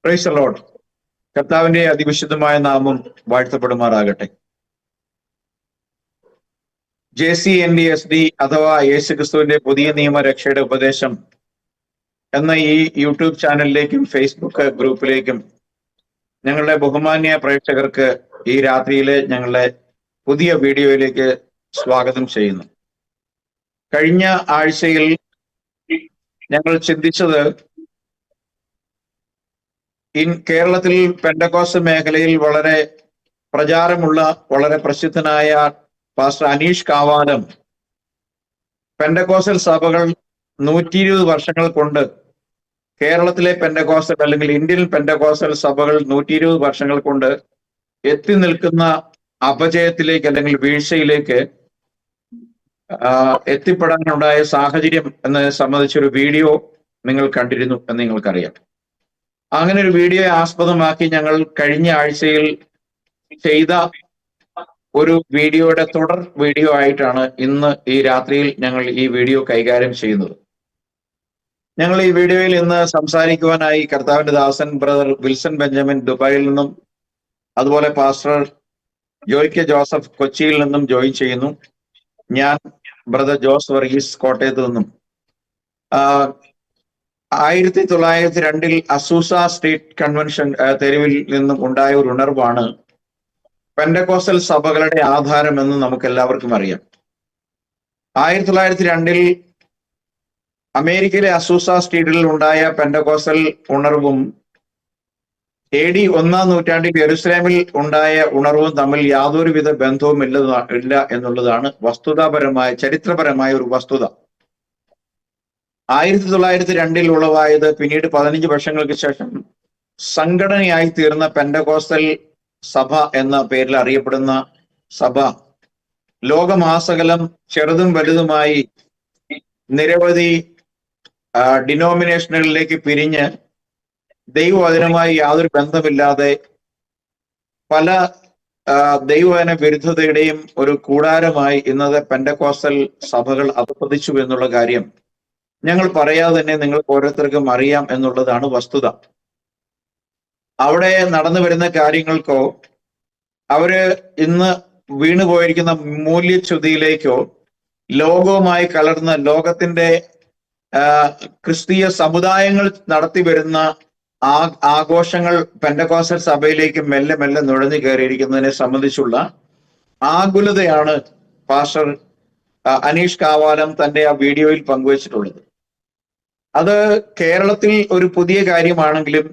Price the Lord. കർത്താവിന്റെ അതിവിശുദ്ധമായ നാമം വാഴ്ത്തപ്പെടുമാറാകട്ടെ. JCNDSD അഥവാ യേശുക്രിസ്തുവിന്റെ പുതിയ നിയമ രക്ഷയുടെ ഉപദേശം എന്ന ഈ യൂട്യൂബ് ചാനലിലേക്കും ഫേസ്ബുക്ക് ഗ്രൂപ്പിലേക്കും ഞങ്ങളുടെ ബഹുമാന്യ പ്രേക്ഷകർക്ക് ഈ രാത്രിയിലെ ഞങ്ങളുടെ പുതിയ വീഡിയോയിലേക്ക് സ്വാഗതം ചെയ്യുന്നു. കഴിഞ്ഞ ആഴ്ചയിൽ ഞങ്ങൾ ചിന്തിച്ചത് കേരളത്തിൽ പെന്തക്കോസ്ത് മേഖലയിൽ വളരെ പ്രചാരമുള്ള വളരെ പ്രസിദ്ധനായ പാസ്റ്റർ അനീഷ് കാവാലം പെന്തക്കോസ്റ്റൽ സഭകൾ 120 വർഷങ്ങൾ കൊണ്ട് കേരളത്തിലെ പെന്തക്കോസ്റ്റൽ അല്ലെങ്കിൽ ഇന്ത്യൻ പെന്തക്കോസ്റ്റൽ സഭകൾ 120 വർഷങ്ങൾ കൊണ്ട് എത്തി നിൽക്കുന്ന അപജയത്തിലേക്ക് അല്ലെങ്കിൽ വീഴ്ചയിലേക്ക് എത്തിപ്പെടാനുണ്ടായ സാഹചര്യം എന്നതിനെ സംബന്ധിച്ചൊരു വീഡിയോ നിങ്ങൾ കണ്ടിരുന്നു എന്ന് നിങ്ങൾക്കറിയാം. അങ്ങനെ ഒരു വീഡിയോയെ ആസ്പദമാക്കി ഞങ്ങൾ കഴിഞ്ഞ ആഴ്ചയിൽ ചെയ്ത ഒരു വീഡിയോയുടെ തുടർ വീഡിയോ ആയിട്ടാണ് ഇന്ന് ഈ രാത്രിയിൽ ഞങ്ങൾ ഈ വീഡിയോ കൈകാര്യം ചെയ്യുന്നത്. ഞങ്ങൾ ഈ വീഡിയോയിൽ ഇന്ന് സംസാരിക്കുവാനായി കർത്താവിന്റെ ദാസൻ ബ്രദർ വിൽസൺ ബെഞ്ചമിൻ ദുബായിൽ നിന്നും, അതുപോലെ പാസ്റ്റർ ജോയ് ജോസഫ് കൊച്ചിയിൽ നിന്നും ജോയിൻ ചെയ്യുന്നു. ഞാൻ ബ്രദർ ജോസ് വർഗീസ് കോട്ടയത്ത് നിന്നും. 1902 അസൂസ സ്ട്രീറ്റ് കൺവെൻഷൻ തെരുവിൽ നിന്നും ഉണ്ടായ ഒരു ഉണർവാണ് പെന്തക്കോസ്റ്റൽ സഭകളുടെ ആധാരം എന്ന് നമുക്ക് എല്ലാവർക്കും അറിയാം. 1902 അമേരിക്കയിലെ അസൂസ സ്ട്രീറ്റിൽ ഉണ്ടായ പെന്തക്കോസ്റ്റൽ ഉണർവും AD 1-ാം നൂറ്റാണ്ടിൽ യെരുശലേമിൽ ഉണ്ടായ ഉണർവും തമ്മിൽ യാതൊരുവിധ ബന്ധവും ഇല്ല എന്നുള്ളതാണ് വസ്തുതാപരമായ ചരിത്രപരമായ ഒരു വസ്തുത. 1902 ഉളവായത് പിന്നീട് 15 വർഷങ്ങൾക്ക് ശേഷം സംഘടനയായി തീർന്ന പെന്തക്കോസ്റ്റൽ സഭ എന്ന പേരിൽ അറിയപ്പെടുന്ന സഭ ലോകമാസകലം ചെറുതും വലുതുമായി നിരവധി ഡിനോമിനേഷനുകളിലേക്ക് പിരിഞ്ഞ് ദൈവവചനവുമായി യാതൊരു ബന്ധമില്ലാതെ പല ദൈവവചന വിരുദ്ധതയുടെയും ഒരു കൂടാരമായി ഇന്നത്തെ പെന്തക്കോസ്റ്റൽ സഭകൾ അധപ്പതിച്ചു എന്നുള്ള കാര്യം ഞങ്ങൾ പറയാതെ തന്നെ നിങ്ങൾക്ക് ഓരോരുത്തർക്കും അറിയാം എന്നുള്ളതാണ് വസ്തുത. അവിടെ നടന്നു വരുന്ന കാര്യങ്ങൾക്കോ അവര് ഇന്ന് വീണുപോയിരിക്കുന്ന മൂല്യച്യുതിയിലേക്കോ ലോകവുമായി കലർന്ന് ലോകത്തിന്റെ ക്രിസ്തീയ സമുദായങ്ങൾ നടത്തി വരുന്ന ആഘോഷങ്ങൾ പെന്തക്കോസ്റ്റൽ സഭയിലേക്ക് മെല്ലെ മെല്ലെ നുഴഞ്ഞു കയറിയിരിക്കുന്നതിനെ സംബന്ധിച്ചുള്ള ആകുലതയാണ് പാസ്റ്റർ അനീഷ് കാവാലം തന്റെ ആ വീഡിയോയിൽ പങ്കുവച്ചിട്ടുള്ളത്. അത് കേരളത്തിൽ ഒരു പുതിയ കാര്യമാണെങ്കിലും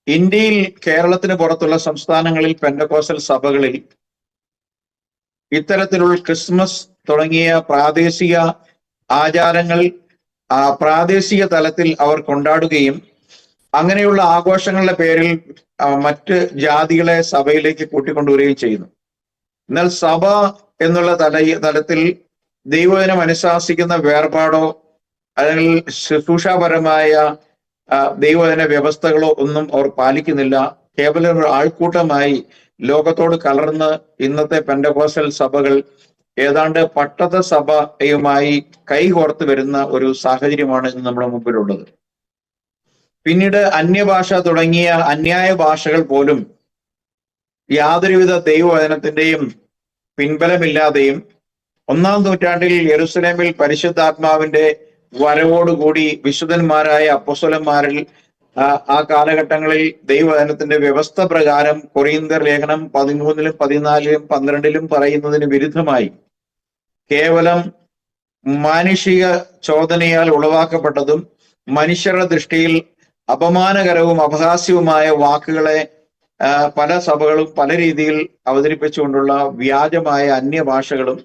ഇന്ത്യയിൽ കേരളത്തിന് പുറത്തുള്ള സംസ്ഥാനങ്ങളിൽ പെന്തക്കോസ്റ്റൽ സഭകളിൽ ഇത്തരത്തിലുള്ള ക്രിസ്മസ് തുടങ്ങിയ പ്രാദേശിക ആചാരങ്ങൾ പ്രാദേശിക തലത്തിൽ അവർ കൊണ്ടാടുകയും അങ്ങനെയുള്ള ആഘോഷങ്ങളുടെ പേരിൽ മറ്റ് ജാതികളെ സഭയിലേക്ക് കൂട്ടിക്കൊണ്ടുവരികയും ചെയ്യുന്നു. എന്നാൽ സഭ എന്നുള്ള തലത്തിൽ ദൈവവചനം അനുശാസിക്കുന്ന വേർപാടോ അല്ലെങ്കിൽ ശുശ്രൂഷാപരമായ ദൈവവചന വ്യവസ്ഥകളോ ഒന്നും അവർ പാലിക്കുന്നില്ല. കേവലം ഒരു ആൾക്കൂട്ടമായി ലോകത്തോട് കലർന്ന് ഇന്നത്തെ പെന്തക്കോസ്റ്റൽ സഭകൾ ഏതാണ്ട് പട്ടത്ത സഭയുമായി കൈകോർത്ത് വരുന്ന ഒരു സാഹചര്യമാണ് ഇന്ന് നമ്മുടെ മുമ്പിലുള്ളത്. പിന്നീട് അന്യഭാഷ തുടങ്ങിയ അന്യായ ഭാഷകൾ പോലും യാതൊരുവിധ ദൈവവചനത്തിന്റെയും പിൻബലമില്ലാതെയും 1-ാം നൂറ്റാണ്ടിൽ യെരുശലേമിൽ പരിശുദ്ധാത്മാവിന്റെ വരവോടുകൂടി വിശുദ്ധന്മാരായ അപ്പോസ്തലന്മാരിൽ ആ കാലഘട്ടങ്ങളിൽ ദൈവവചനത്തിന്റെ വ്യവസ്ഥ പ്രകാരം കൊറിന്ത്യർ ലേഖനം 13-ലും 14-ലും 12-ലും പറയുന്നതിന് വിരുദ്ധമായി കേവലം മാനുഷിക ചോദനയാൽ ഉളവാക്കപ്പെട്ടതും മനുഷ്യരുടെ ദൃഷ്ടിയിൽ അപമാനകരവും അപഹാസ്യവുമായ വാക്കുകളെ പല സഭകളും പല രീതിയിൽ അവതരിപ്പിച്ചുകൊണ്ടുള്ള വ്യാജമായ അന്യഭാഷകളും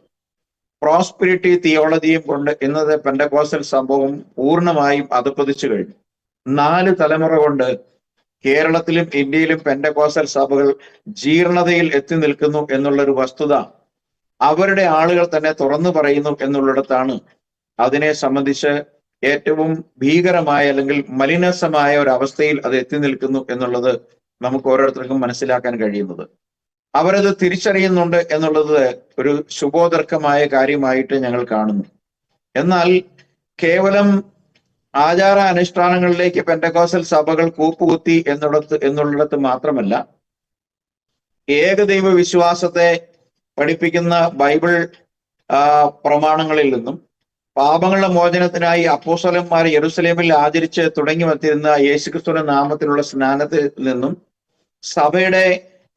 പ്രോസ്പിരിറ്റി തിയോളജിയും കൊണ്ട് ഇന്നത്തെ പെന്തക്കോസ്റ്റൽ സംഭവം പൂർണ്ണമായും അധപ്പതിച്ചു കഴിഞ്ഞു. 4 തലമുറ കൊണ്ട് കേരളത്തിലും ഇന്ത്യയിലും പെന്തക്കോസ്റ്റൽ സഭകൾ ജീർണതയിൽ എത്തി നിൽക്കുന്നു എന്നുള്ളൊരു വസ്തുത അവരുടെ ആളുകൾ തന്നെ തുറന്നു പറയുന്നു എന്നുള്ളിടത്താണ് അതിനെ സംബന്ധിച്ച് ഏറ്റവും ഭീകരമായ അല്ലെങ്കിൽ മലിനസമായ ഒരു അവസ്ഥയിൽ അത് എത്തി നിൽക്കുന്നു എന്നുള്ളത് നമുക്ക് ഓരോരുത്തർക്കും മനസ്സിലാക്കാൻ കഴിയുന്നത്. അവരത് തിരിച്ചറിയുന്നുണ്ട് എന്നുള്ളത് ഒരു ശുഭോദർക്കമായ കാര്യമായിട്ട് ഞങ്ങൾ കാണുന്നു. എന്നാൽ കേവലം ആചാര അനുഷ്ഠാനങ്ങളിലേക്ക് പെന്തക്കോസ്റ്റൽ സഭകൾ കൂപ്പുകുത്തി എന്നുള്ളിടത്ത് മാത്രമല്ല, ഏകദൈവ വിശ്വാസത്തെ പഠിപ്പിക്കുന്ന ബൈബിൾ പ്രമാണങ്ങളിൽ നിന്നും പാപങ്ങളുടെ മോചനത്തിനായി അപ്പോസ്തലന്മാർ യെരൂശലേമിൽ ആചരിച്ച് തുടങ്ങി വന്നിരുന്ന യേശുക്രിസ്തുവിന്റെ നാമത്തിലുള്ള സ്നാനത്തിൽ നിന്നും സഭയുടെ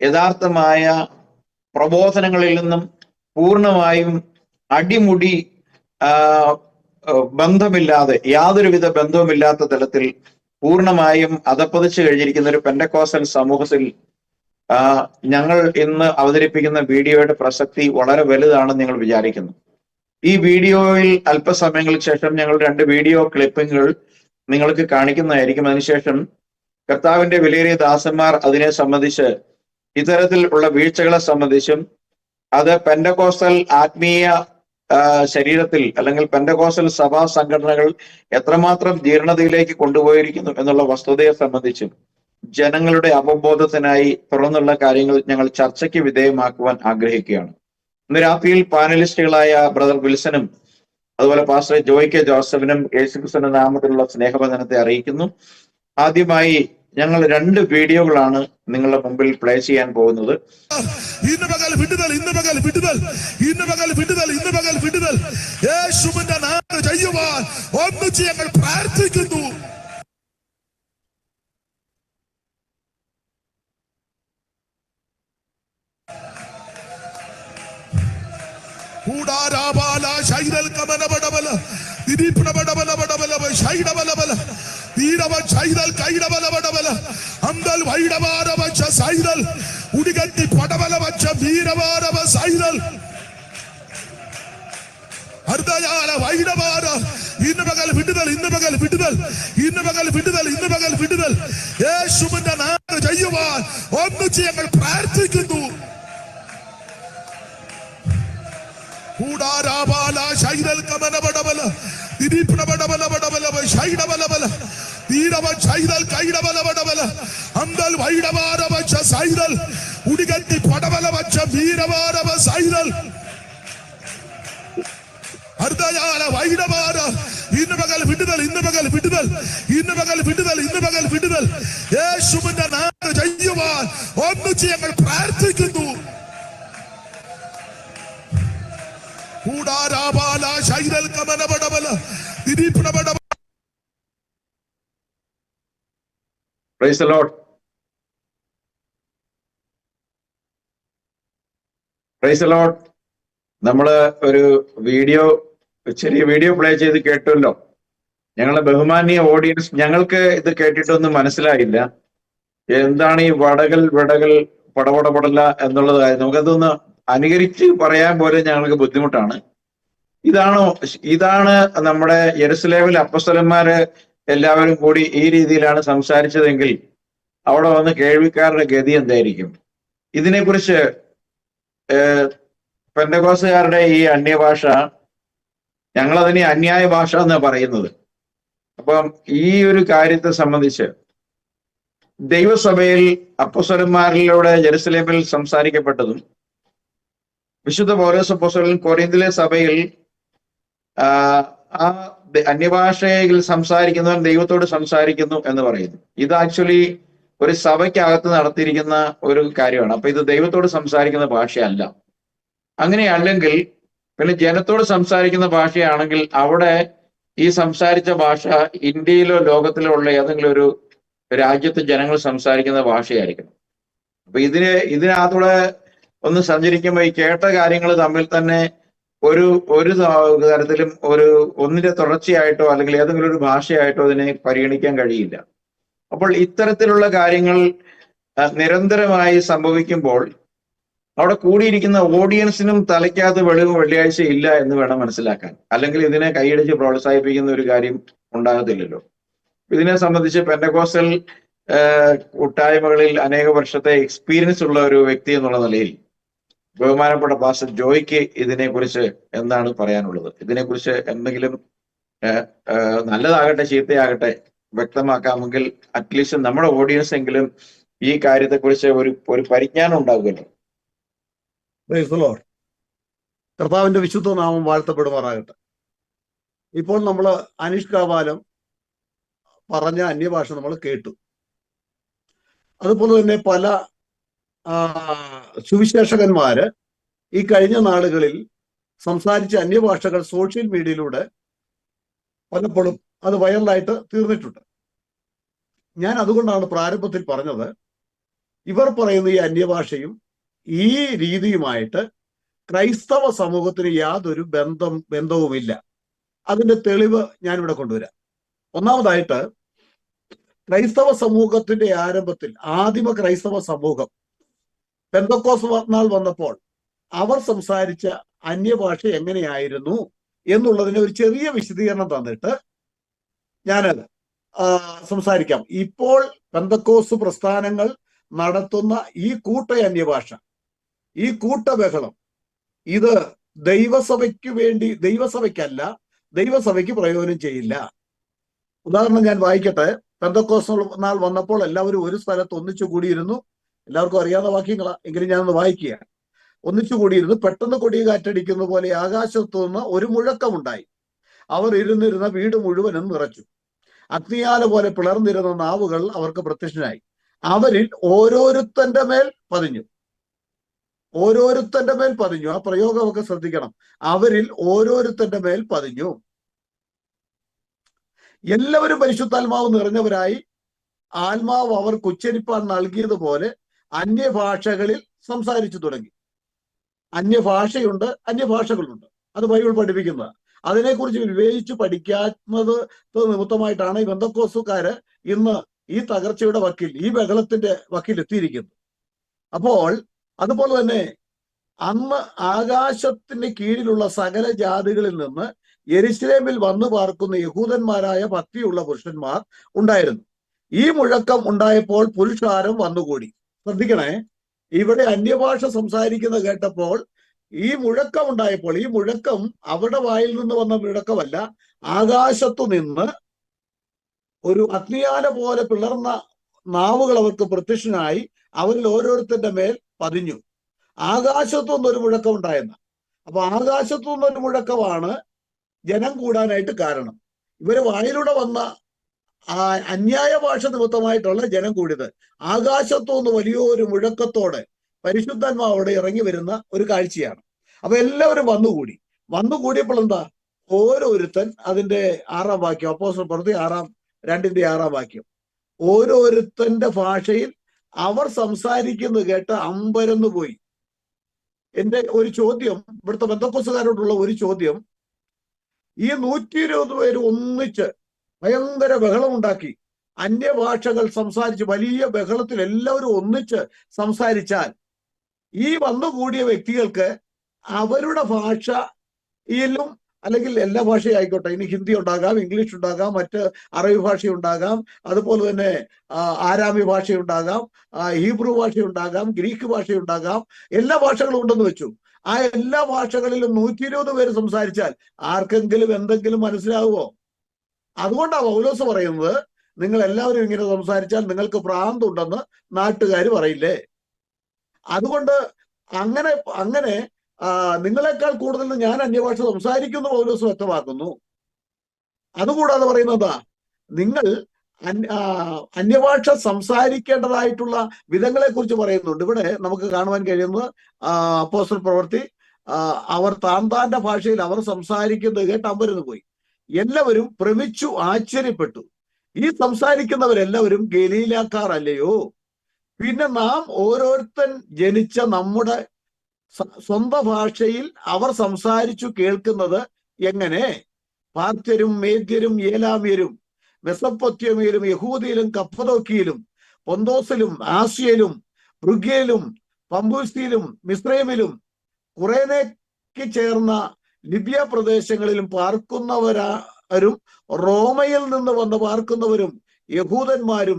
യഥാർത്ഥമായ പ്രബോധനങ്ങളിൽ നിന്നും പൂർണ്ണമായും അടിമുടി ബന്ധമില്ലാതെ, യാതൊരുവിധ ബന്ധവുമില്ലാത്ത തലത്തിൽ പൂർണ്ണമായും അധപ്പതിച്ചു കഴിഞ്ഞിരിക്കുന്ന ഒരു പെന്തക്കോസ്റ്റൽ സമൂഹത്തിൽ ഞങ്ങൾ ഇന്ന് അവതരിപ്പിക്കുന്ന വീഡിയോയുടെ പ്രസക്തി വളരെ വലുതാണെന്ന് ഞങ്ങൾ വിചാരിക്കുന്നു. ഈ വീഡിയോയിൽ അല്പസമയങ്ങൾക്ക് ശേഷം ഞങ്ങൾ 2 വീഡിയോ ക്ലിപ്പിങ്ങുകൾ നിങ്ങൾക്ക് കാണിക്കുന്നതായിരിക്കും. അതിനുശേഷം കർത്താവിന്റെ വിലയേറിയ ദാസന്മാർ അതിനെ സംബന്ധിച്ച്, ഇത്തരത്തിൽ ഉള്ള വീഴ്ചകളെ സംബന്ധിച്ചും അത് പെന്തക്കോസ്റ്റൽ ആത്മീയ ശരീരത്തിൽ അല്ലെങ്കിൽ പെന്തക്കോസ്റ്റൽ സഭാ സംഘടനകൾ എത്രമാത്രം ജീർണതയിലേക്ക് കൊണ്ടുപോയിരിക്കുന്നു എന്നുള്ള വസ്തുതയെ സംബന്ധിച്ചും ജനങ്ങളുടെ അവബോധത്തിനായി തുറന്നുള്ള കാര്യങ്ങൾ ഞങ്ങൾ ചർച്ചയ്ക്ക് വിധേയമാക്കുവാൻ ആഗ്രഹിക്കുകയാണ്. ഇന്ന് രാത്രിയിൽ പാനലിസ്റ്റുകളായ ബ്രദർ വിൽസനും അതുപോലെ പാസ്റ്റർ ജോയ് കെ ജോസഫിനും യേശുക്രിസ്തുവിന്റെ നാമത്തിലുള്ള സ്നേഹവന്ദനത്തെ അറിയിക്കുന്നു. ആദ്യമായി ഞങ്ങൾ 2 വീഡിയോകളാണ് നിങ്ങളുടെ മുമ്പിൽ പ്ലേ ചെയ്യാൻ പോകുന്നത്. ഇന്ന് പകൽ വിടുതൽ, ഇന്ന് പകൽ വിടുതൽ, ഇന്ന് പകൽ വിടുതൽ, ഇന്ന് പകൽ വിടുതൽ യേശുവിന്റെ നാമത്തിൽ ചെയ്യുവാൻ ഒന്നിച്ച് ഞങ്ങൾ പ്രാർത്ഥിക്കുന്നു. കൂടാരാബാല ശൈലൽ കമനബടബല ദിദീപ്നബടബലബടബല ശൈഡബലബല തീരവ ശൈലൽ കൈഡബലബടബല അംദൽ വൈഡബാരവച്ച ശൈലൽ ഉടികത്തി പടബലവച്ച വീരവാരവ ശൈലൽ അർദ്ധയാല വൈഡബാര. ഇന്ന് പകൽ വിടുതൽ, ഇന്ന് പകൽ വിടുതൽ, ഇന്ന് പകൽ വിടുതൽ, ഇന്ന് പകൽ വിടുതൽ യേശുവിന്റെ നാമത്തിൽ ചെയ്യുവാൻ ഒന്നിച്ച് ഞങ്ങൾ പ്രാർത്ഥിക്കുന്നു. കൂടാരാബാല ശൈലൽ കമനബടബല ദിദീപ്നബടബലബടബല ശൈഡബലബല തീരവ ശൈലൽ കൈഡബലബടബല അംദൽ വൈഡവാരവച്ച ശൈലൽ ഉടികത്തി പടബലവച്ച വീരവാരവ ശൈലൽ അർദ്ധയാല വൈഡവാര. ഇന്ന് പകൽ വിടുതൽ, ഇന്ന് പകൽ വിടുതൽ, ഇന്ന് പകൽ വിടുതൽ, ഇന്ന് പകൽ വിടുതൽ യേശുവിന്റെ നാമത്തിൽ ചെയ്യുവാൻ ഒന്നിച്ച് ഞങ്ങൾ പ്രാർത്ഥിക്കുന്നു. കൂടാരാബാല ശൈലൽ കമനബടബല ദിദീപ്നബടബല. Praise the Lord. Praise the Lord. നമ്മള് ഒരു ചെറിയ വീഡിയോ പ്ലേ ചെയ്ത് കേട്ടല്ലോ. ഞങ്ങളുടെ ബഹുമാനീയ ഓഡിയൻസ്, ഞങ്ങൾക്ക് ഇത് കേട്ടിട്ടൊന്നും മനസ്സിലായില്ല. എന്താണ് ഈ വടകൽ പടപടപടല എന്നുള്ളത്. നമുക്കതൊന്ന് അനുകരിച്ച് പറയാൻ പോലും ഞങ്ങൾക്ക് ബുദ്ധിമുട്ടാണ്. ഇതാണ് നമ്മുടെ യെരൂശലേമിൽ അപ്പോസ്തലന്മാര് എല്ലാവരും കൂടി ഈ രീതിയിലാണ് സംസാരിച്ചതെങ്കിൽ അവിടെ വന്ന് കേൾവിക്കാരുടെ ഗതി എന്തായിരിക്കും? ഇതിനെക്കുറിച്ച് പെന്തക്കോസ്തുകാരുടെ ഈ അന്യഭാഷ, ഞങ്ങളതിനെ അന്യായ ഭാഷ എന്നാണ് പറയുന്നത്. അപ്പം ഈ ഒരു കാര്യത്തെ സംബന്ധിച്ച് ദൈവസഭയിൽ അപ്പോസ്തലന്മാരിലൂടെ യെരൂശലേമിൽ സംസാരിക്കപ്പെട്ടതും വിശുദ്ധ പൗലോസ് അപ്പോസ്തലൻ കൊരിന്തിലെ സഭയിൽ ആ അന്യഭാഷയിൽ സംസാരിക്കുന്നവൻ ദൈവത്തോട് സംസാരിക്കുന്നു എന്ന് പറയുന്നു. ഇത് ആക്ച്വലി ഒരു സഭയ്ക്കകത്ത് നടത്തിയിരിക്കുന്ന ഒരു കാര്യമാണ്. അപ്പൊ ഇത് ദൈവത്തോട് സംസാരിക്കുന്ന ഭാഷയല്ല. അങ്ങനെയല്ലെങ്കിൽ പിന്നെ ജനത്തോട് സംസാരിക്കുന്ന ഭാഷയാണെങ്കിൽ അവിടെ ഈ സംസാരിച്ച ഭാഷ ഇന്ത്യയിലോ ലോകത്തിലോ ഉള്ള ഏതെങ്കിലും ഒരു രാജ്യത്ത് ജനങ്ങൾ സംസാരിക്കുന്ന ഭാഷയായിരിക്കണം. അപ്പൊ ഇതിനകത്തൂടെ ഒന്ന് സഞ്ചരിക്കുമ്പോൾ ഈ കേട്ട കാര്യങ്ങൾ തമ്മിൽ തന്നെ ഒരു തരത്തിലും ഒന്നിന്റെ തുടർച്ചയായിട്ടോ അല്ലെങ്കിൽ ഏതെങ്കിലും ഒരു ഭാഷയായിട്ടോ അതിനെ പരിഗണിക്കാൻ കഴിയില്ല. അപ്പോൾ ഇത്തരത്തിലുള്ള കാര്യങ്ങൾ നിരന്തരമായി സംഭവിക്കുമ്പോൾ അവിടെ കൂടിയിരിക്കുന്ന ഓഡിയൻസിനും തലയ്ക്കകത്ത് വെള്ളിയാഴ്ച ഇല്ല എന്ന് വേണം മനസ്സിലാക്കാൻ. അല്ലെങ്കിൽ ഇതിനെ കൈയടിച്ച് പ്രോത്സാഹിപ്പിക്കുന്ന ഒരു കാര്യം ഉണ്ടാകത്തില്ലല്ലോ. ഇതിനെ സംബന്ധിച്ച് പെന്തക്കോസ്റ്റൽ കൂട്ടായ്മകളിൽ അനേക വർഷത്തെ എക്സ്പീരിയൻസ് ഉള്ള ഒരു വ്യക്തി എന്നുള്ള നിലയിൽ ബഹുമാനപ്പെട്ട പാസ്റ്റർ ജോയ്ക്ക് ഇതിനെക്കുറിച്ച് എന്താണ് പറയാനുള്ളത്? ഇതിനെക്കുറിച്ച് എന്തെങ്കിലും നല്ലതാകട്ടെ ചീത്തയാകട്ടെ വ്യക്തമാക്കാമെങ്കിൽ അറ്റ്ലീസ്റ്റ് നമ്മുടെ ഓഡിയൻസ് എങ്കിലും ഈ കാര്യത്തെക്കുറിച്ച് ഒരു പരിജ്ഞാനം ഉണ്ടാകുമല്ലോ. കർത്താവിന്റെ വിശുദ്ധ നാമം വാഴ്ത്തപ്പെടുമാറാകട്ടെ. ഇപ്പോൾ നമ്മൾ അനിഷ്കാപാലം പറഞ്ഞ അന്യഭാഷ നമ്മൾ കേട്ടു. അതുപോലെ തന്നെ പല സുവിശേഷകന്മാര് ഈ കഴിഞ്ഞ നാളുകളിൽ സംസാരിച്ച അന്യഭാഷകൾ സോഷ്യൽ മീഡിയയിലൂടെ പലപ്പോഴും അത് വൈറലായിട്ട് തീർന്നിട്ടുണ്ട്. ഞാൻ അതുകൊണ്ടാണ് പ്രാരംഭത്തിൽ പറഞ്ഞത്, ഇവർ പറയുന്ന ഈ അന്യഭാഷയും ഈ രീതിയുമായിട്ട് ക്രൈസ്തവ സമൂഹത്തിന് യാതൊരു ബന്ധവുമില്ല. അതിന്റെ തെളിവ് ഞാനിവിടെ കൊണ്ടുവരാം. ഒന്നാമതായിട്ട്, ക്രൈസ്തവ സമൂഹത്തിന്റെ ആരംഭത്തിൽ ആദിമ ക്രൈസ്തവ സമൂഹം പെന്തക്കോസ്ത് നാൾ വന്നപ്പോൾ അവർ സംസാരിച്ച അന്യഭാഷ എങ്ങനെയായിരുന്നു എന്നുള്ളതിന് ഒരു ചെറിയ വിശദീകരണം തന്നിട്ട് ഞാനത് സംസാരിക്കാം. ഇപ്പോൾ പെന്തക്കോസ്ത് പ്രസ്ഥാനങ്ങൾ നടത്തുന്ന ഈ കൂട്ട അന്യഭാഷ, ഈ കൂട്ടബഹളം, ഇത് ദൈവസഭയ്ക്കല്ല, ദൈവസഭയ്ക്ക് പ്രയോജനം ചെയ്യില്ല. ഉദാഹരണം ഞാൻ വായിക്കട്ടെ. പെന്തക്കോസ്ത് നാൾ വന്നപ്പോൾ എല്ലാവരും ഒരു സ്ഥലത്ത് ഒന്നിച്ചു കൂടിയിരുന്നു. എല്ലാവർക്കും അറിയാവുന്ന വാക്യങ്ങളാ, എങ്കിലും ഞാനൊന്ന് വായിക്കുക. ഒന്നിച്ചു കൂടിയിരുന്നു. പെട്ടെന്ന് കൊടിയ കാറ്റടിക്കുന്ന പോലെ ആകാശത്തു നിന്ന് ഒരു മുഴക്കമുണ്ടായി. അവർ ഇരുന്നിരുന്ന വീട് മുഴുവനും നിറച്ചു. അഗ്നിയാല പോലെ പിളർന്നിരുന്ന നാവുകൾ അവർക്ക് പ്രത്യക്ഷനായി. അവരിൽ ഓരോരുത്തന്റെ മേൽ പതിഞ്ഞു. ഓരോരുത്തന്റെ മേൽ പതിഞ്ഞു. ആ പ്രയോഗമൊക്കെ ശ്രദ്ധിക്കണം. അവരിൽ ഓരോരുത്തന്റെ മേൽ പതിഞ്ഞു. എല്ലാവരും പരിശുദ്ധാത്മാവ് നിറഞ്ഞവരായി ആത്മാവ് അവർക്ക് ഉച്ചരിപ്പാൻ നൽകിയതുപോലെ അന്യഭാഷകളിൽ സംസാരിച്ചു തുടങ്ങി. അന്യഭാഷയുണ്ട്, അന്യഭാഷകളുണ്ട്. അത് ബൈബിൾ പഠിപ്പിക്കുന്നത്. അതിനെക്കുറിച്ച് വിവേചിച്ച് പഠിക്കാത്തത് നിമിത്തമായിട്ടാണ് ഈ പെന്തക്കോസ്തുകാര് ഇന്ന് ഈ തകർച്ചയുടെ വക്കിൽ, ഈ ബഹളത്തിന്റെ വക്കിൽ എത്തിയിരിക്കുന്നത്. അപ്പോൾ അതുപോലെ തന്നെ അന്ന് ആകാശത്തിന് കീഴിലുള്ള സകല ജാതികളിൽ നിന്ന് യെരുശലേമിൽ വന്നു പാർക്കുന്ന യഹൂദന്മാരായ ഭക്തിയുള്ള പുരുഷന്മാർ ഉണ്ടായിരുന്നു. ഈ മുഴക്കം ഉണ്ടായപ്പോൾ പുരുഷാരം വന്നുകൂടി. ശ്രദ്ധിക്കണേ, ഇവിടെ അന്യഭാഷ സംസാരിക്കുന്നത് കേട്ടപ്പോൾ ഈ മുഴക്കം ഉണ്ടായപ്പോൾ, ഈ മുഴക്കം അവിടെ വായിൽ നിന്ന് വന്ന മുഴക്കമല്ല, ആകാശത്തു നിന്ന് ഒരു അഗ്നിയാല പോലെ പിളർന്ന നാവുകൾ അവർക്ക് പ്രത്യക്ഷനായി അവരിൽ ഓരോരുത്തരുടെ മേൽ പതിഞ്ഞു. ആകാശത്തു നിന്നൊരു മുഴക്കം ഉണ്ടായെന്ന. അപ്പൊ ആകാശത്തു നിന്നൊരു മുഴക്കമാണ് ജനം കൂടാനായിട്ട് കാരണം. ഇവര് വായിലൂടെ വന്ന അന്യായ ഭാഷ നിമിത്തമായിട്ടുള്ള ജനം കൂടിയത്. ആകാശത്തു നിന്ന് വലിയൊരു മുഴക്കത്തോടെ പരിശുദ്ധാത്മാവ് അവിടെ ഇറങ്ങി വരുന്ന ഒരു കാഴ്ചയാണ്. അപ്പൊ എല്ലാവരും വന്നുകൂടിയപ്പോൾ എന്താ, ഓരോരുത്തൻ, അതിന്റെ 6-ാം വാക്യം, അപ്പോസ്തലർ പ്രവൃത്തി 2:6 വാക്യം, ഓരോരുത്തന്റെ ഭാഷയിൽ അവർ സംസാരിക്കുന്നത് കേട്ട് അമ്പരന്ന് പോയി. എന്റെ ഒരു ചോദ്യം, ഇവിടുത്തെ പെന്തക്കോസ്തുകാരോടുള്ള ഒരു ചോദ്യം, ഈ 120 പേര് ഒന്നിച്ച് ഭയങ്കര ബഹളമുണ്ടാക്കി അന്യഭാഷകൾ സംസാരിച്ച് വലിയ ബഹളത്തിൽ എല്ലാവരും ഒന്നിച്ച് സംസാരിച്ചാൽ ഈ വന്നുകൂടിയ വ്യക്തികൾക്ക് അവരുടെ ഭാഷയിലും, അല്ലെങ്കിൽ എല്ലാ ഭാഷയായിക്കോട്ടെ, ഇനി ഹിന്ദി ഉണ്ടാകാം, ഇംഗ്ലീഷ് ഉണ്ടാകാം, മറ്റ് അറബി ഭാഷ ഉണ്ടാകാം, അതുപോലെ തന്നെ ആരാമി ഭാഷയുണ്ടാകാം, ഹീബ്രു ഭാഷയുണ്ടാകാം, ഗ്രീക്ക് ഭാഷയുണ്ടാകാം, എല്ലാ ഭാഷകളും ഉണ്ടെന്ന് വെച്ചു. ആ എല്ലാ ഭാഷകളിലും 120 പേര് സംസാരിച്ചാൽ ആർക്കെങ്കിലും എന്തെങ്കിലും മനസ്സിലാവുമോ? അതുകൊണ്ടാണ് പൗലോസ് പറയുന്നത്, നിങ്ങൾ എല്ലാവരും ഇങ്ങനെ സംസാരിച്ചാൽ നിങ്ങൾക്ക് ഭ്രാന്തുണ്ടെന്ന് നാട്ടുകാർ പറയില്ലേ. അതുകൊണ്ട് അങ്ങനെ നിങ്ങളെക്കാൾ കൂടുതൽ ഞാൻ അന്യഭാഷ സംസാരിക്കുന്നു പൗലോസ് വ്യക്തമാക്കുന്നു. അതുകൂടാതെ പറയുന്നതാ, നിങ്ങൾ അന്യഭാഷ സംസാരിക്കേണ്ടതായിട്ടുള്ള വിധങ്ങളെ കുറിച്ച് പറയുന്നുണ്ട്. ഇവിടെ നമുക്ക് കാണുവാൻ കഴിയുന്നത് അപ്പോസ്തലർ പ്രവൃത്തി, അവർ താന്താന്റെ ഭാഷയിൽ അവർ സംസാരിക്കുന്നത് കേട്ട് അമ്പരന്ന് പോയി. എല്ലാവരും ഭ്രമിച്ചു ആശ്ചര്യപ്പെട്ടു. ഈ സംസാരിക്കുന്നവരെല്ലാവരും ഗലീലാക്കാർ അല്ലയോ? പിന്നെ നാം ഓരോരുത്തൻ ജനിച്ച നമ്മുടെ സ്വന്തം ഭാഷയിൽ അവർ സംസാരിച്ചു കേൾക്കുന്നത് എങ്ങനെ? പാർത്യരും മേദ്യരും ഏലാമ്യരും മെസപ്പൊത്യമയിലും യഹൂദിയിലും കപ്പദോക്കിയിലും പൊന്തോസിലും ആസ്യയിലും ബ്രുഗ്യയിലും പമ്പൂസിയിലും മിസ്രൈമിലും കുറേനേക്ക് ചേർന്ന ലിബിയ പ്രദേശങ്ങളിലും പാർക്കുന്നവരും റോമയിൽ നിന്ന് വന്ന് പാർക്കുന്നവരും യഹൂദന്മാരും